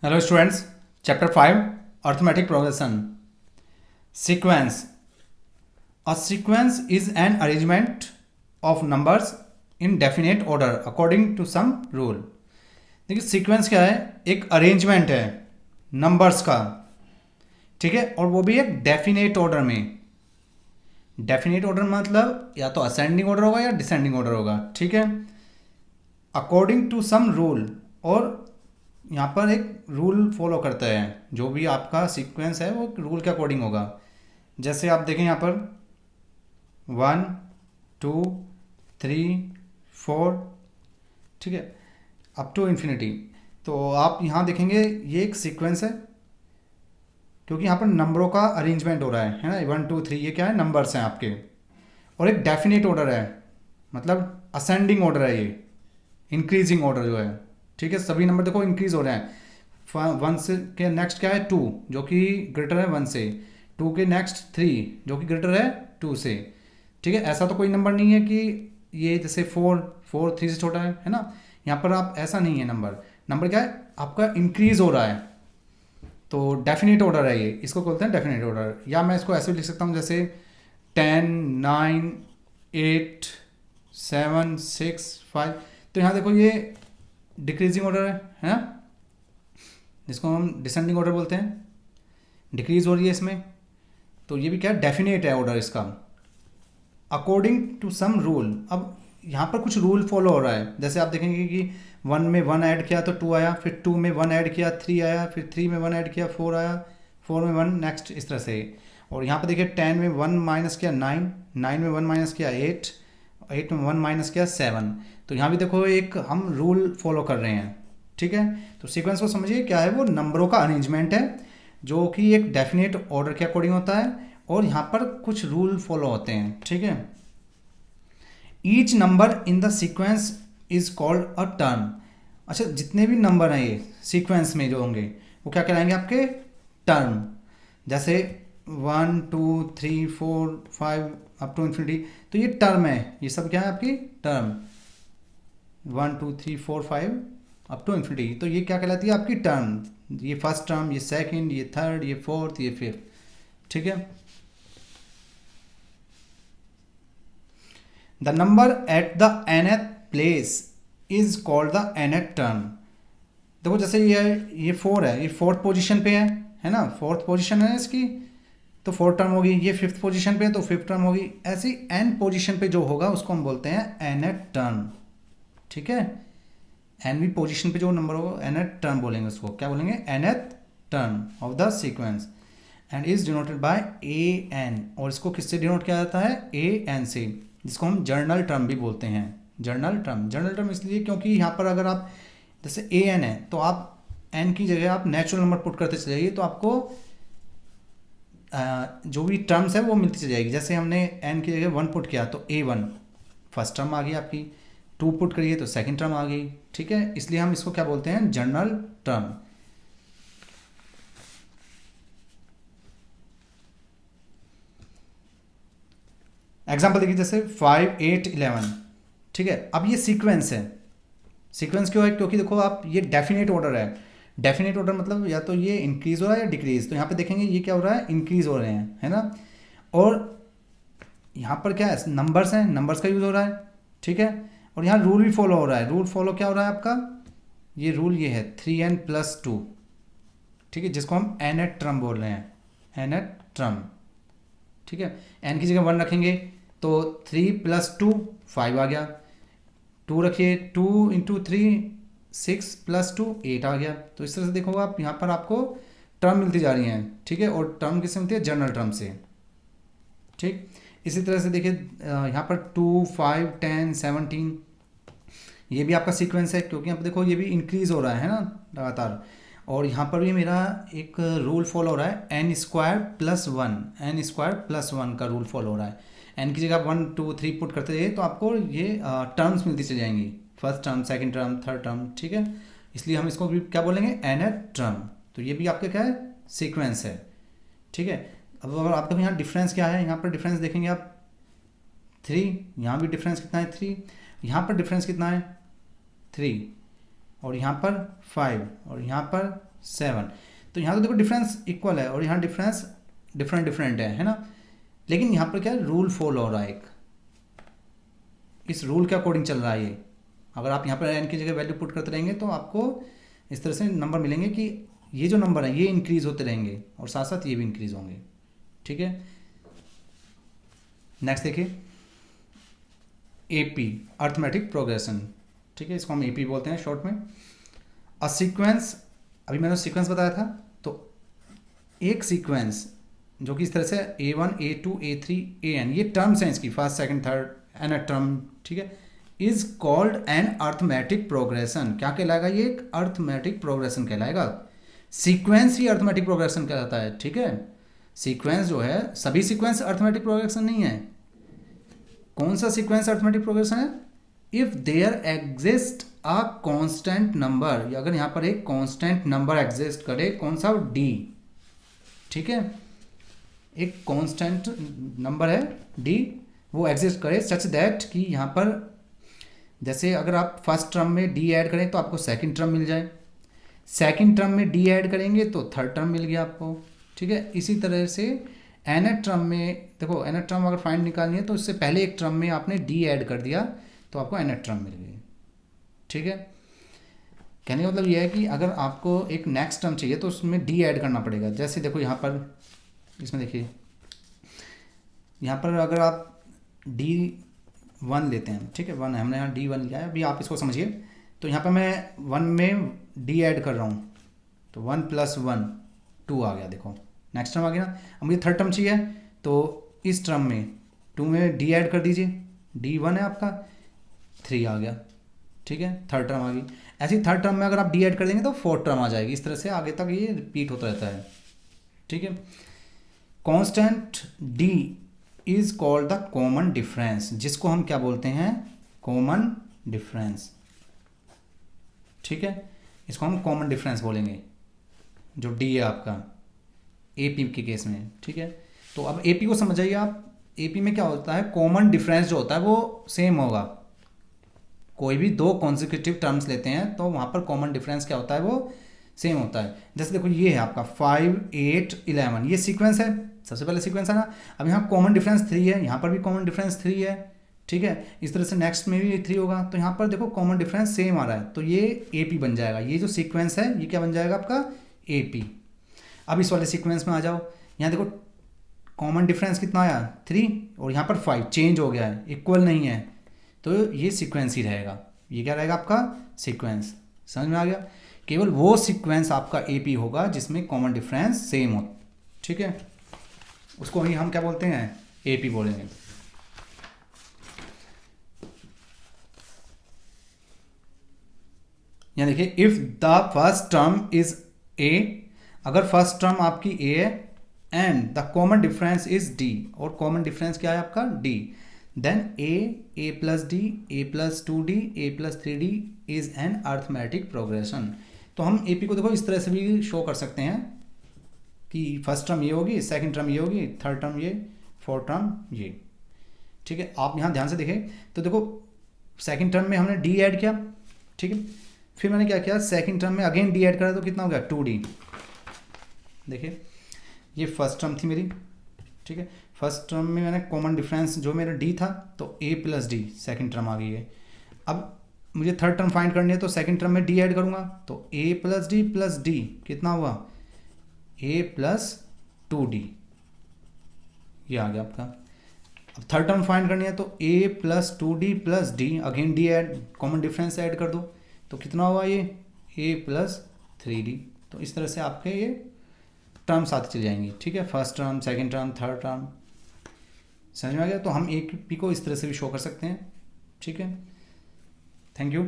Hello students, chapter 5 arithmetic progression. Sequence. A sequence is an arrangement of numbers in definite order according to some rule. देखिए sequence क्या है, एक arrangement है numbers का, ठीक है, और वो भी एक डेफिनेट ऑर्डर में। डेफिनेट ऑर्डर मतलब या तो असेंडिंग ऑर्डर होगा या डिसेंडिंग ऑर्डर होगा, ठीक है, अकॉर्डिंग टू सम रूल। और यहाँ पर एक रूल फॉलो करता है, जो भी आपका सीक्वेंस है वो रूल के अकॉर्डिंग होगा। जैसे आप देखें यहाँ पर 1 2 3 4, ठीक है, अप टू इन्फिनिटी। तो आप यहाँ देखेंगे ये एक सीक्वेंस है, क्योंकि यहाँ पर नंबरों का अरेंजमेंट हो रहा है ना। 1 2 3 ये क्या है, नंबर्स हैं आपके। और एक डेफिनेट ऑर्डर है, मतलब असेंडिंग ऑर्डर है, ये इंक्रीजिंग ऑर्डर जो है, ठीक है। सभी नंबर देखो इंक्रीज हो रहे हैं। 1 से के नेक्स्ट क्या है 2, जो कि ग्रेटर है 1 से। 2 के नेक्स्ट 3, जो कि ग्रेटर है 2 से, ठीक है। ऐसा तो कोई नंबर नहीं है कि ये जैसे 4 3 से छोटा है ना। यहाँ पर आप ऐसा नहीं है, नंबर नंबर क्या है आपका, इंक्रीज हो रहा है। तो डेफिनेट ऑर्डर है ये, इसको बोलते हैं डेफिनेट ऑर्डर। या मैं इसको ऐसे भी लिख सकता हूँ जैसे 10 9 8 7 6 5। तो यहाँ देखो ये डिक्रीजिंग ऑर्डर है ना, जिसको हम डिसेंडिंग ऑर्डर बोलते हैं। डिक्रीज हो रही है इसमें, तो ये भी क्या है, डेफिनेट है ऑर्डर इसका, अकॉर्डिंग टू सम रूल। अब यहाँ पर कुछ रूल फॉलो हो रहा है। जैसे आप देखेंगे कि 1 में 1 ऐड किया तो 2 आया, फिर 2 में 1 ऐड किया 3 आया, फिर 3 में 1 ऐड किया 4 आया, 4 में 1 नेक्स्ट, इस तरह से। और यहाँ पर देखिए 10 में 1 माइनस किया 9, 9 में 1 माइनस किया 8, 8 में 1 माइनस किया 7। तो यहाँ भी देखो एक हम रूल फॉलो कर रहे हैं, ठीक है। तो सीक्वेंस को समझिए क्या है, वो नंबरों का अरेंजमेंट है जो कि एक डेफिनेट ऑर्डर के अकॉर्डिंग होता है, और यहाँ पर कुछ रूल फॉलो होते हैं, ठीक है। Each number in the sequence is called a term. अच्छा, जितने भी नंबर हैं ये सीक्वेंस में जो होंगे वो क्या कहलाएंगे, आपके टर्म। जैसे 1 2 3 4 5 अप टू इन्फिनिटी, तो ये टर्म है, ये सब क्या है आपकी टर्म। 1 2 3 4 5 अप टू इन्फिनिटी, तो ये क्या कहलाती है आपकी टर्म। ये फर्स्ट टर्म, ये सेकंड, ये थर्ड, ये फोर्थ, ये फिफ्थ, ठीक है। The number at the nth place is called the nth term. देखो जैसे ये 4 है, ये फोर्थ पोजीशन पे है ना, फोर्थ पोजीशन है इसकी, तो फोर्थ टर्म होगी। ये फिफ्थ पोजीशन पे है तो फिफ्थ टर्म होगी। ऐसी n पोजीशन पे जो होगा उसको हम बोलते हैं nth टर्म, ठीक है। nवीं पोजीशन पे जो नंबर होगा nth टर्म बोलेंगे, उसको क्या बोलेंगे, nth term of the sequence, and is denoted by an। और इसको किससे डिनोट किया जाता है, an से, जिसको हम जर्नल टर्म भी बोलते हैं। जर्नल टर्म इसलिए क्योंकि यहाँ पर अगर आप जैसे an है, तो आप n की जगह आप नेचुरल नंबर पुट करते चले जाइए, तो आपको जो भी टर्म्स है वो मिलती चली जाएगी। जैसे हमने n की जगह 1 पुट किया तो a1 फर्स्ट टर्म आ गई आपकी, 2 पुट करिए तो सेकंड टर्म आ गई, ठीक है। इसलिए हम इसको क्या बोलते हैं, जर्नल टर्म। एग्जाम्पल देखिए जैसे 5 8 11, ठीक है। अब ये सीक्वेंस है। सीक्वेंस क्यों है, क्योंकि देखो आप ये डेफिनेट ऑर्डर है। डेफिनेट ऑर्डर मतलब या तो ये इंक्रीज हो रहा है या डिक्रीज। तो यहाँ पे देखेंगे ये क्या हो रहा है, इंक्रीज हो रहे हैं, है ना। और यहाँ पर क्या है, नंबर्स हैं, नंबर्स का यूज़ हो रहा है, ठीक है। और यहाँ रूल भी फॉलो हो रहा है। रूल फॉलो क्या हो रहा है आपका, ये रूल ये है 3n+2, ठीक है, जिसको हम nth टर्म बोल रहे हैं, nth टर्म, ठीक है। n की जगह 1 रखेंगे तो 3 + 2 5 आ गया। 2 रखिए, 2 × 3 6 + 2 8 आ गया। तो इस तरह से देखो आप, यहाँ पर आपको टर्म मिलती जा रही हैं, ठीक है। और टर्म किससे मिलती है, जनरल टर्म से, ठीक। इसी तरह से देखिए यहाँ पर 2 5 10 17, ये भी आपका सीक्वेंस है, क्योंकि यहाँ पर देखो ये भी इंक्रीज हो रहा है ना लगातार। और यहाँ पर भी मेरा एक रूल फॉलो हो रहा है, n² + 1, n² + 1 का रूल फॉलो हो रहा है। n की जगह 1 2 3 पुट करते जाइए तो आपको ये टर्म्स मिलती चली जाएंगी, first term, second term, third term, ठीक है। इसलिए हम इसको भी क्या बोलेंगे, nth टर्म। तो ये भी आपका क्या है, सीक्वेंस है, ठीक है। अब अगर आप देखो यहाँ डिफरेंस क्या है, यहाँ पर डिफरेंस देखेंगे आप 3, यहाँ भी डिफरेंस कितना है 3, यहाँ पर डिफरेंस कितना है 3, और यहाँ पर 5, और यहाँ पर 7। तो यहाँ तो देखो डिफरेंस इक्वल है और यहाँ डिफरेंस डिफरेंट डिफरेंट है ना। लेकिन यहाँ पर क्या है, रूल फॉलो हो रहा है एक, इस रूल के अकॉर्डिंग चल रहा है ये। अगर आप यहाँ पर n की जगह वैल्यू पुट करते रहेंगे तो आपको इस तरह से नंबर मिलेंगे कि ये जो नंबर है ये इंक्रीज होते रहेंगे और साथ साथ ये भी इंक्रीज होंगे। ठीक है, नेक्स्ट देखिए एपी, अर्थमेटिक प्रोग्रेशन। ठीक है, इसको हम एपी बोलते हैं शॉर्ट में। अ सीक्वेंस, अभी मैंने सीक्वेंस बताया था, तो एक सीक्वेंस जो कि इस तरह से A1 A2 A3 AN, ये टर्म्स हैं इसकी, first second third n term. ठीक है, is called an arithmetic progression. क्या कहलाएगा ये, एक अर्थमेटिक प्रोग्रेशन कहलाएगा। सीक्वेंस ही अर्थमेटिक प्रोग्रेशन कहलाता है। ठीक है, सीक्वेंस जो है, सभी सीक्वेंस अर्थमेटिक प्रोग्रेशन नहीं है। कौन सा सीक्वेंस अर्थमेटिक प्रोग्रेशन है, if there exist a constant number, अगर यहाँ पर एक कांस्टेंट नंबर एग्जिस्ट करे, कौन सा, डी। ठीक है, एक कांस्टेंट नंबर है डी, वो एग्जिस्ट करे सच दैट कि यहाँ पर जैसे अगर आप फर्स्ट टर्म में डी ऐड करें तो आपको सेकंड टर्म मिल जाए, सेकंड टर्म में डी ऐड करेंगे तो थर्ड टर्म मिल गया आपको। ठीक है, इसी तरह से nth टर्म में देखो, nth टर्म अगर फाइंड निकालनी है तो इससे पहले एक टर्म में आपने डी ऐड कर दिया तो आपको nth टर्म मिल गई। ठीक है, कहने का मतलब यह है कि अगर आपको एक नेक्स्ट टर्म चाहिए तो उसमें डी ऐड करना पड़ेगा। जैसे देखो यहाँ पर, इसमें देखिए यहाँ पर अगर आप D1 लेते हैं, ठीक है, 1 है, हमने यहाँ D1 लिया है। अभी आप इसको समझिए, तो यहाँ पर मैं 1 में D ऐड कर रहा हूँ तो 1 + 1 2 आ गया। देखो नेक्स्ट टर्म आ गया ना। अब मुझे थर्ड टर्म चाहिए तो इस टर्म में 2 में D ऐड कर दीजिए, D1 है आपका, 3 आ गया। ठीक है, थर्ड टर्म आ गई। ऐसे ही थर्ड टर्म में अगर आप D ऐड कर देंगे तो फोर्थ टर्म आ जाएगी। इस तरह से आगे तक ये रिपीट होता रहता है। ठीक है, constant D is called the common difference, जिसको हम क्या बोलते हैं, कॉमन डिफरेंस। ठीक है, इसको हम कॉमन डिफरेंस बोलेंगे, जो D है आपका AP के केस में। ठीक है, तो अब AP को समझ जाइए आप। AP में क्या होता है, कॉमन डिफरेंस जो होता है वो सेम होगा। कोई भी दो कॉन्सिक्यूटिव टर्म्स लेते हैं तो वहाँ पर कॉमन डिफरेंस क्या होता है, वो सेम होता है। जैसे देखो ये है आपका 5 8 11, ये सीक्वेंस है, सबसे पहले सीक्वेंस है ना। अब यहाँ कॉमन डिफरेंस 3 है, यहाँ पर भी कॉमन डिफरेंस 3 है। ठीक है, इस तरह से नेक्स्ट में भी 3 होगा, तो यहाँ पर देखो कॉमन डिफरेंस सेम आ रहा है, तो ये AP बन जाएगा। ये जो सीक्वेंस है ये क्या बन जाएगा आपका, AP। अब इस वाले सीक्वेंस में आ जाओ, यहाँ देखो कॉमन डिफरेंस कितना आया, 3, और यहाँ पर 5 चेंज हो गया है, इक्वल नहीं है, तो ये सीक्वेंस ही रहेगा। ये क्या रहेगा आपका, सीक्वेंस। समझ में आ गया, केवल वो सीक्वेंस आपका AP होगा जिसमें कॉमन डिफरेंस सेम हो। ठीक है, उसको ही हम क्या बोलते हैं, AP बोलेंगे। यहाँ देखिए, if the first term is A, अगर फर्स्ट टर्म आपकी A है and the common difference is D, और कॉमन डिफरेंस क्या है आपका, D, then A + D, A + 2D, A + 3D is an arithmetic progression. तो हम AP को देखो इस तरह से भी शो कर सकते हैं कि फर्स्ट टर्म ये होगी, सेकंड टर्म ये होगी, थर्ड टर्म ये, फोर्थ टर्म ये। ठीक है, आप यहाँ ध्यान से देखें तो देखो सेकंड टर्म में हमने D ऐड किया। ठीक है, फिर मैंने क्या किया, सेकंड टर्म में अगेन D ऐड करा तो कितना हो गया, 2D। देखिए ये फर्स्ट टर्म थी मेरी। ठीक है, फर्स्ट टर्म में मैंने कॉमन डिफरेंस जो मेरा D था तो A + D, सेकंड टर्म आ गई है। अब मुझे थर्ड टर्म फाइंड करनी है तो सेकंड टर्म में D ऐड करूँगा तो A + D + D कितना हुआ, A + 2D, ये आ गया आपका। अब थर्ड टर्म फाइंड करनी है तो A + 2D + D, again D add, common difference add कर दो तो कितना हुआ, ये A + 3D। तो इस तरह से आपके ये टर्म्स आती चली जाएंगी। ठीक है, first term, second term, third term. समझ में आ गया, तो हम AP को इस तरह से भी शो कर सकते हैं। ठीक है, थैंक यू।